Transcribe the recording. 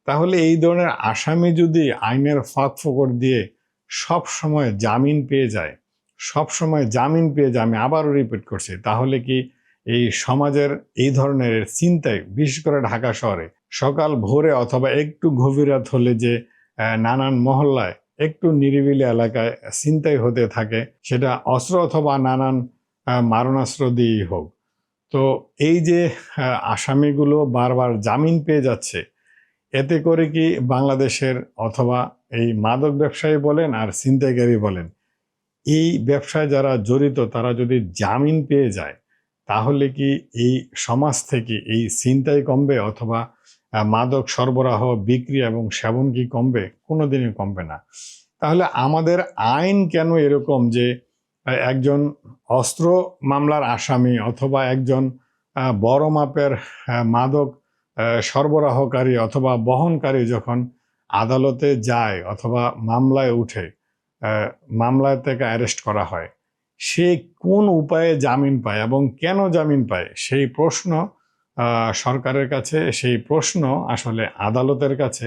তাহলে এই ধরনের আসামি যদি আইনের ফাঁক-ফোকর দিয়ে সবসময় জামিন পেয়ে যায়, সবসময় জামিন পেয়ে যায়, আমি আবারও রিপিট করছি, তাহলে কি এই সমাজের এই ধরনের ছিনতাই, বিশেষ করে ঢাকা শহরে সকাল ভোরে অথবা একটু গভীর রাত হলে যে নানান মহল্লায় একটু নিরিবিলি এলাকায় ছিনতাই হতে থাকে, সেটা অস্ত্র অথবা নানান মারণাস্ত্র দিয়েই হোক। তো এই যে আসামিগুলো বারবার জামিন পেয়ে যাচ্ছে, এতে করে কি বাংলাদেশের অথবা এই মাদক ব্যবসায়ী বলেন আর ছিনতাইকারী বলেন, এই ব্যবসায় যারা জড়িত তারা যদি জামিন পেয়ে যায়, তাহলে কি এই সমাজ থেকে এই ছিনতাই কমবে অথবা মাদক সরবরাহ, বিক্রি এবং সেবন কি কমবে? কোনোদিনই কমবে না। তাহলে আমাদের আইন কেন এরকম যে একজন অস্ত্র মামলার আসামি অথবা একজন বড় মাপের মাদক সরবরাহকারী অথবা বহনকারী যখন আদালতে যায় অথবা মামলায় উঠে, মামলায় থেকে অ্যারেস্ট করা হয়, সে কোন উপায়ে জামিন পায় এবং কেন জামিন পায়, সেই প্রশ্ন সরকারের কাছে, সেই প্রশ্ন আসলে আদালতের কাছে